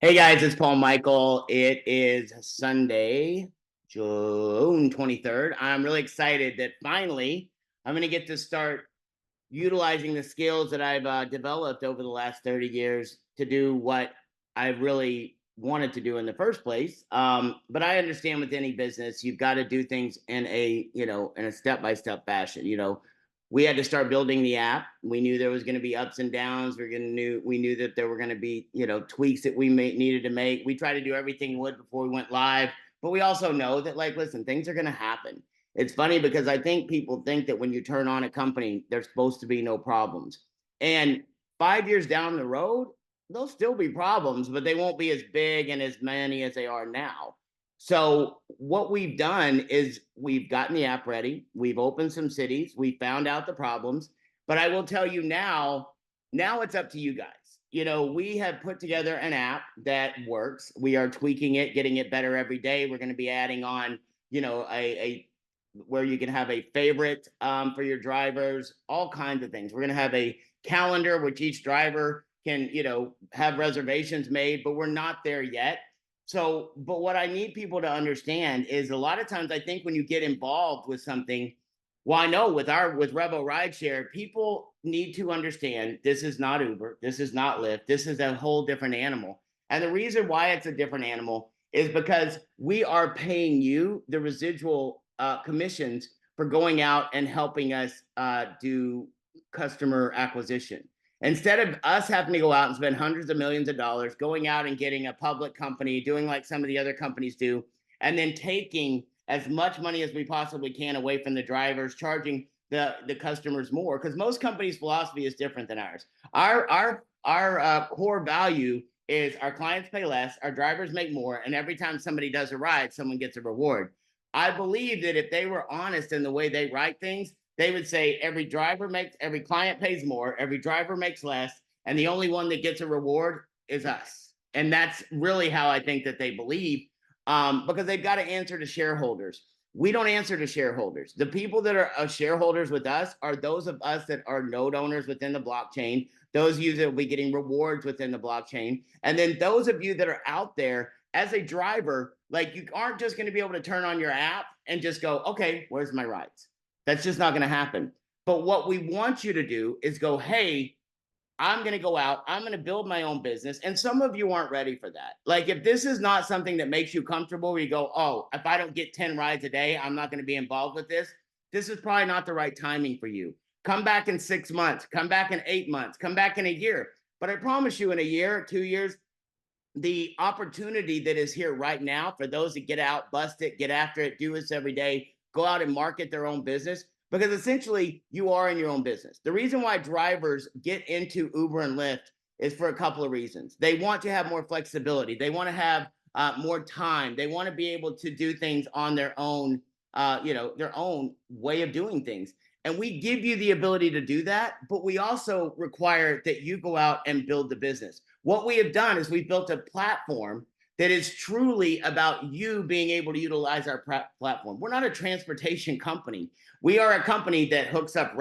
Hey guys, it's Paul Mikel. It is Sunday, June 23rd. I'm really excited that finally I'm going to get to start utilizing the skills that I've developed over the last 30 years to do what I really wanted to do in the first place. But I understand with any business, you've got to do things in a step-by-step fashion. We had to start building the app. We knew there was going to be ups and downs. We knew that there were going to be, tweaks that needed to make. We tried to do everything we would before we went live, but we also know that, like, listen, things are going to happen. It's funny because I think people think that when you turn on a company, there's supposed to be no problems. And 5 years down the road, there'll still be problems, but they won't be as big and as many as they are now. So what we've done is we've gotten the app ready. We've opened some cities. We found out the problems. But I will tell you now it's up to you guys. We have put together an app that works. We are tweaking it, getting it better every day. We're going to be adding on, a where you can have a favorite for your drivers, all kinds of things. We're going to have a calendar which each driver can, have reservations made, but we're not there yet. So, but what I need people to understand is a lot of times I think when you get involved with something, well, I know with REVO Rideshare, people need to understand this is not Uber, this is not Lyft, this is a whole different animal. And the reason why it's a different animal is because we are paying you the residual commissions for going out and helping us do customer acquisition. Instead of us having to go out and spend hundreds of millions of dollars going out and getting a public company, doing like some of the other companies do, and then taking as much money as we possibly can away from the drivers, charging the customers more, because most companies' philosophy is different than ours. Our core value is our clients pay less, our drivers make more, and every time somebody does a ride, someone gets a reward. I believe that if they were honest in the way they write things, they would say every client pays more, every driver makes less, and the only one that gets a reward is us. And that's really how I think that they believe, because they've got to answer to shareholders. We don't answer to shareholders. The people that are shareholders with us are those of us that are node owners within the blockchain, those of you that will be getting rewards within the blockchain, and then those of you that are out there as a driver, like, you aren't just going to be able to turn on your app and just go, okay, where's my rides? That's just not going to happen. But what we want you to do is go, hey, I'm going to go out, I'm going to build my own business. And some of you aren't ready for that. Like, if this is not something that makes you comfortable, where you go, oh, if I don't get 10 rides a day, I'm not going to be involved with this. This is probably not the right timing for you. Come back in 6 months, come back in 8 months, come back in a year. But I promise you, in a year, 2 years, the opportunity that is here right now for those that get out, bust it, get after it, do this every day, go out and market their own business, because essentially you are in your own business. The reason why drivers get into Uber and Lyft is for a couple of reasons. They want to have more flexibility. They want to have more time. They want to be able to do things on their own, their own way of doing things. And we give you the ability to do that, but we also require that you go out and build the business. What we have done is we've built a platform that is truly about you being able to utilize our platform. We're not a transportation company. We are a company that hooks up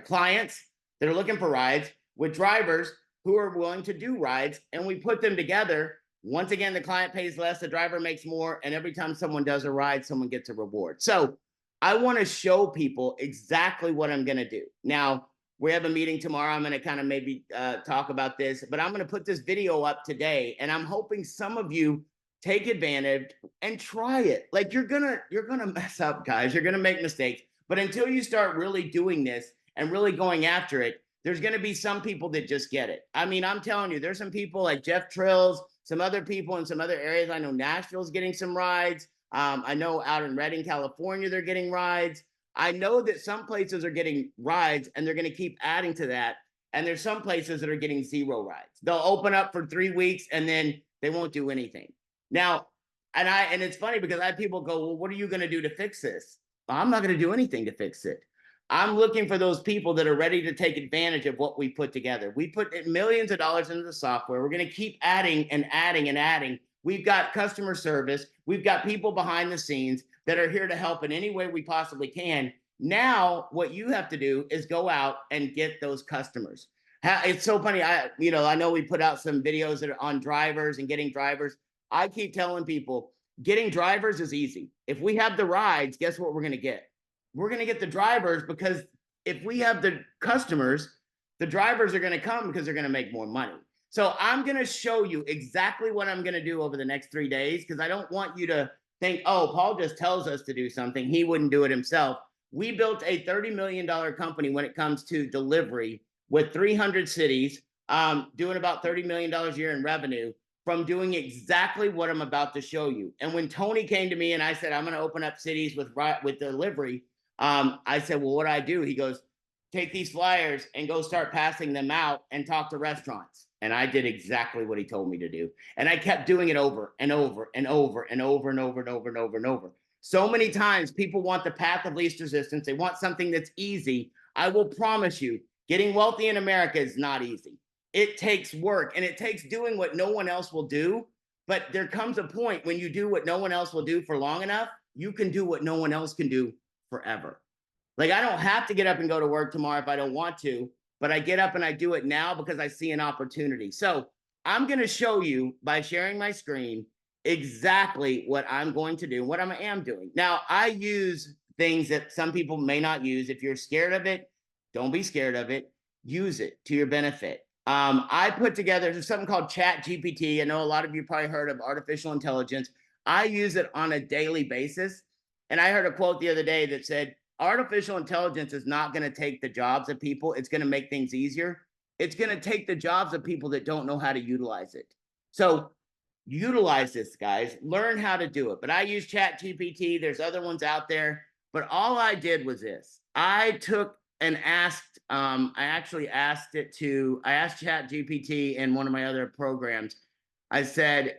clients that are looking for rides with drivers who are willing to do rides, and we put them together. Once again, the client pays less, the driver makes more, and every time someone does a ride, someone gets a reward. So I want to show people exactly what I'm going to do. Now, we have a meeting tomorrow. I'm going to kind of maybe talk about this, but I'm going to put this video up today, and I'm hoping some of you take advantage and try it. Like, you're gonna mess up, guys. You're gonna make mistakes, but until you start really doing this and really going after it, there's going to be some people that just get it. I mean, I'm telling you, there's some people like Jeff Trills, some other people in some other areas. I know Nashville's getting some rides. I know out in Redding, California, they're getting rides. I know that some places are getting rides, and they're going to keep adding to that. And there's some places that are getting zero rides. They'll open up for 3 weeks and then they won't do anything. Now, and it's funny because I have people go, well, what are you going to do to fix this? Well, I'm not going to do anything to fix it. I'm looking for those people that are ready to take advantage of what we put together. We put millions of dollars into the software. We're going to keep adding and adding and adding. We've got customer service. We've got people behind the scenes that are here to help in any way we possibly can. Now, what you have to do is go out and get those customers. It's so funny. I know we put out some videos that are on drivers and getting drivers. I keep telling people getting drivers is easy. If we have the rides, guess what we're going to get? We're going to get the drivers, because if we have the customers, the drivers are going to come because they're going to make more money. So I'm going to show you exactly what I'm going to do over the next 3 days, because I don't want you to think, oh, Paul just tells us to do something. He wouldn't do it himself. We built a $30 million company when it comes to delivery, with 300 cities, doing about $30 million a year in revenue, from doing exactly what I'm about to show you. And when Tony came to me and I said, I'm going to open up cities with delivery, I said, well, what do I do? He goes, take these flyers and go start passing them out and talk to restaurants. And I did exactly what he told me to do. And I kept doing it over and over and over and over and over and over and over and over. So many times people want the path of least resistance. They want something that's easy. I will promise you, getting wealthy in America is not easy. It takes work, and it takes doing what no one else will do. But there comes a point when you do what no one else will do for long enough, you can do what no one else can do forever. Like, I don't have to get up and go to work tomorrow if I don't want to, but I get up and I do it now because I see an opportunity. So I'm going to show you, by sharing my screen, exactly what I'm going to do, what I am doing. Now, I use things that some people may not use. If you're scared of it, don't be scared of it. Use it to your benefit. I put together something called Chat GPT. I know a lot of you probably heard of artificial intelligence. I use it on a daily basis. And I heard a quote the other day that said, artificial intelligence is not going to take the jobs of people. It's going to make things easier. It's going to take the jobs of people that don't know how to utilize it. So utilize this, guys. Learn how to do it. But I use Chat GPT. There's other ones out there. But all I did was this. I took and asked, I asked Chat GPT in one of my other programs. I said,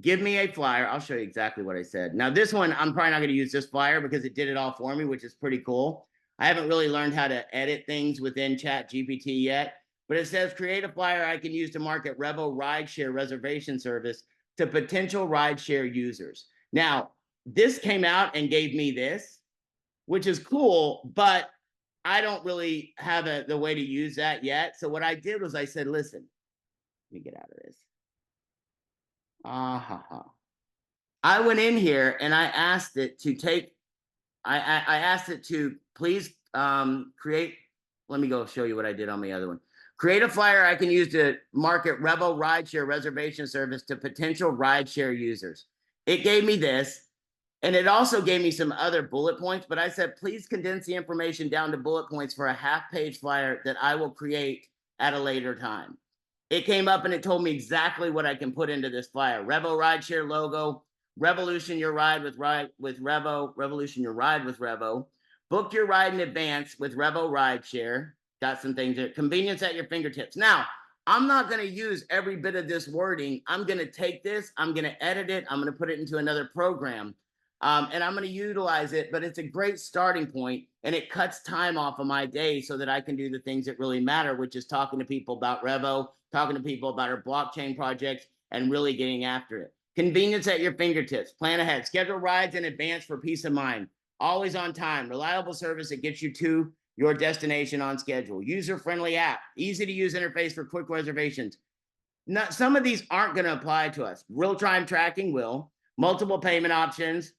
give me a flyer. I'll show you exactly what I said. Now, this one, I'm probably not going to use this flyer because it did it all for me, which is pretty cool. I haven't really learned how to edit things within Chat GPT yet, but it says, create a flyer I can use to market REVO rideshare reservation service to potential rideshare users. Now, this came out and gave me this, which is cool, but I don't really have the way to use that yet. So what I did was I said, listen, let me get out of this. I went in here and I asked it to take, I asked it to please create, let me go show you what I did on the other one. Create a flyer I can use to market REVO rideshare reservation service to potential rideshare users. It gave me this, and it also gave me some other bullet points, but I said, please condense the information down to bullet points for a half-page flyer that I will create at a later time. It came up and it told me exactly what I can put into this flyer. REVO rideshare logo, revolution your ride with REVO, revolution your ride with REVO, book your ride in advance with REVO rideshare. Got some things there. Convenience at your fingertips. Now, I'm not going to use every bit of this wording. I'm going to take this, I'm going to edit it, I'm going to put it into another program. And I'm going to utilize it, but it's a great starting point, and it cuts time off of my day so that I can do the things that really matter, which is talking to people about REVO, talking to people about our blockchain projects, and really getting after it. Convenience at your fingertips. Plan ahead. Schedule rides in advance for peace of mind. Always on time. Reliable service that gets you to your destination on schedule. User-friendly app. Easy to use interface for quick reservations. Now, some of these aren't going to apply to us. Real-time tracking will. Multiple payment options.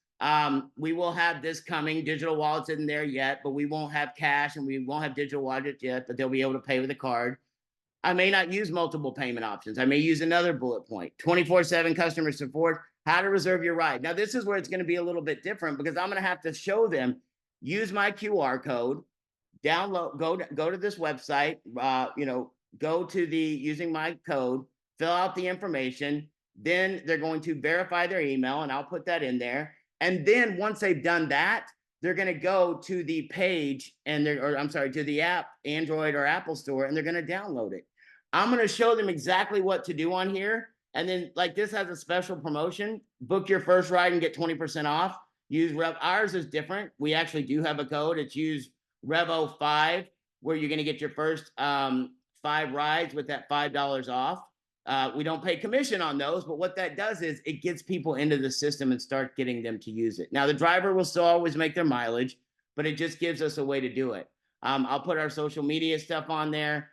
We will have this coming. Digital wallets isn't there yet, but we won't have cash and we won't have digital wallets yet, but they'll be able to pay with a card. I may not use multiple payment options. I may use another bullet point. 24/7 customer support, how to reserve your ride. Now, this is where it's going to be a little bit different, because I'm going to have to show them, use my QR code, download, go to this website, go to the using my code, fill out the information. Then they're going to verify their email, and I'll put that in there. And then once they've done that, they're going to go to the page to the app, Android or Apple store, and they're going to download it. I'm going to show them exactly what to do on here. And then, like, this has a special promotion. Book your first ride and get 20% off. Ours is different. We actually do have a code. It's use REVO 5, where you're going to get your first 5 rides with that $5 off. We don't pay commission on those, but what that does is it gets people into the system and start getting them to use it. Now, the driver will still always make their mileage, but it just gives us a way to do it. I'll put our social media stuff on there.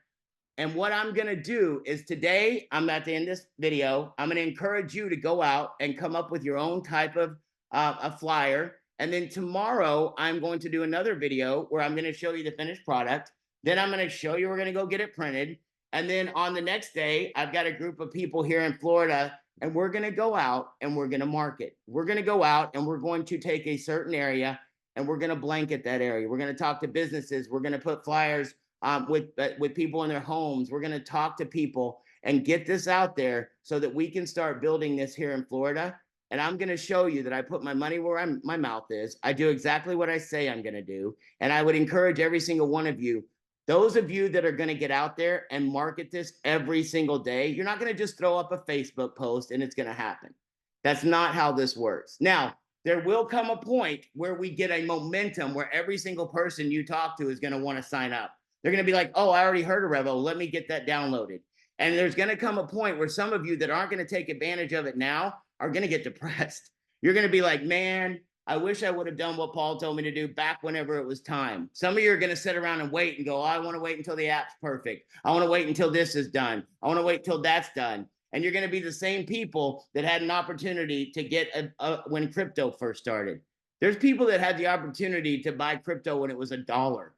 And what I'm going to do is today, I'm at the end of this video, I'm going to encourage you to go out and come up with your own type of a flyer. And then tomorrow, I'm going to do another video where I'm going to show you the finished product. Then I'm going to show you, we're going to go get it printed. And then on the next day, I've got a group of people here in Florida, and we're going to go out and we're going to market. We're going to go out and we're going to take a certain area and we're going to blanket that area. We're going to talk to businesses. We're going to put flyers with people in their homes. We're going to talk to people and get this out there so that we can start building this here in Florida. And I'm going to show you that I put my money where my mouth is. I do exactly what I say I'm going to do. And I would encourage every single one of you, those of you that are going to get out there and market this every single day, you're not going to just throw up a Facebook post and it's going to happen. That's not how this works. Now, there will come a point where we get a momentum where every single person you talk to is going to want to sign up. They're going to be like, oh, I already heard of REVO. Let me get that downloaded. And there's going to come a point where some of you that aren't going to take advantage of it now are going to get depressed. You're going to be like, man, I wish I would have done what Paul told me to do back whenever it was time. Some of you are going to sit around and wait and go, oh, I want to wait until the app's perfect. I want to wait until this is done. I want to wait till that's done. And you're going to be the same people that had an opportunity to get when crypto first started. There's people that had the opportunity to buy crypto when it was $1.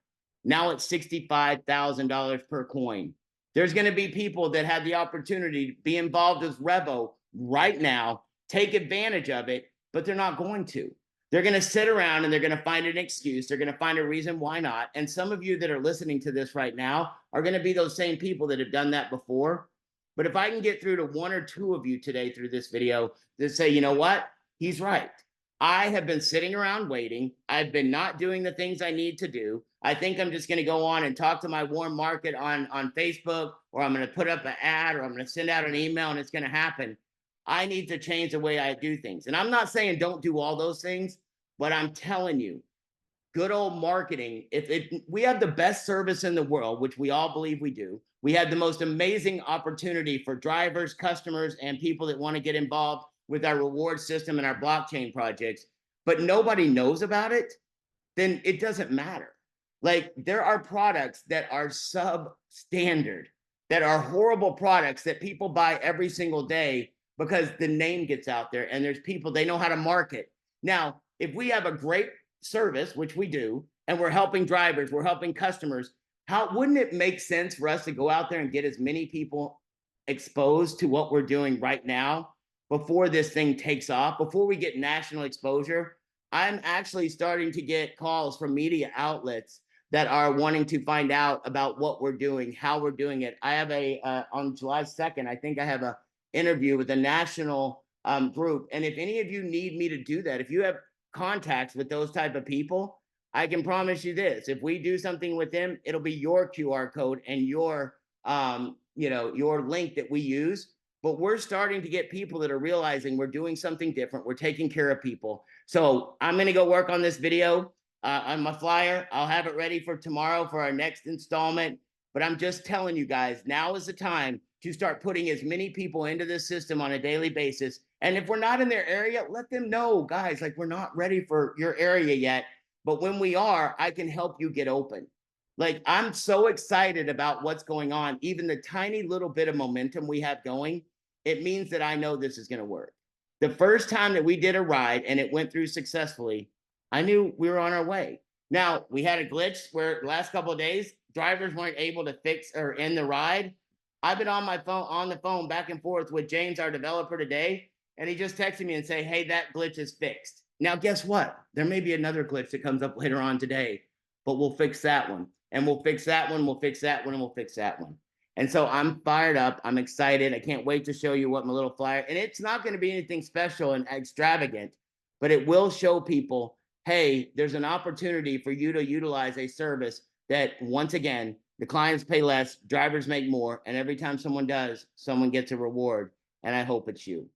Now it's $65,000 per coin. There's going to be people that had the opportunity to be involved with REVO right now, take advantage of it, but they're not going to. They're going to sit around and they're going to find an excuse. They're going to find a reason why not. And some of you that are listening to this right now are going to be those same people that have done that before. But if I can get through to one or two of you today through this video that say, you know what? He's right. I have been sitting around waiting. I've been not doing the things I need to do. I think I'm just going to go on and talk to my warm market on Facebook, or I'm going to put up an ad, or I'm going to send out an email and it's going to happen. I need to change the way I do things. And I'm not saying don't do all those things, but I'm telling you, good old marketing, we have the best service in the world, which we all believe we do. We have the most amazing opportunity for drivers, customers, and people that want to get involved with our reward system and our blockchain projects, but nobody knows about it, then it doesn't matter. Like, there are products that are substandard, that are horrible products that people buy every single day because the name gets out there and there's people, they know how to market. Now, if we have a great service, which we do, and we're helping drivers, we're helping customers, wouldn't it make sense for us to go out there and get as many people exposed to what we're doing right now before this thing takes off, before we get national exposure? I'm actually starting to get calls from media outlets that are wanting to find out about what we're doing, how we're doing it. I have on July 2nd, I think I have an interview with a national group. And if any of you need me to do that, if you have contacts with those type of people, I can promise you this: if we do something with them, it'll be your QR code and your your link that we use. But we're starting to get people that are realizing we're doing something different. We're taking care of people. So I'm going to go work on this video on my flyer. I'll have it ready for tomorrow for our next installment. But I'm just telling you guys, now is the time to start putting as many people into this system on a daily basis. And if we're not in their area, let them know, guys, like, we're not ready for your area yet. But when we are, I can help you get open. Like, I'm so excited about what's going on. Even the tiny little bit of momentum we have going, it means that I know this is going to work. The first time that we did a ride and it went through successfully, I knew we were on our way. Now, we had a glitch where the last couple of days, drivers weren't able to fix or end the ride. I've been on the phone back and forth with James, our developer, today, and he just texted me and say, hey, that glitch is fixed. Now, guess what? There may be another glitch that comes up later on today, but we'll fix that one. And we'll fix that one, we'll fix that one, and we'll fix that one. And so I'm fired up. I'm excited. I can't wait to show you what my little flyer, and it's not going to be anything special and extravagant, but it will show people, hey, there's an opportunity for you to utilize a service that, once again, the clients pay less, drivers make more, and every time someone does, someone gets a reward. And I hope it's you.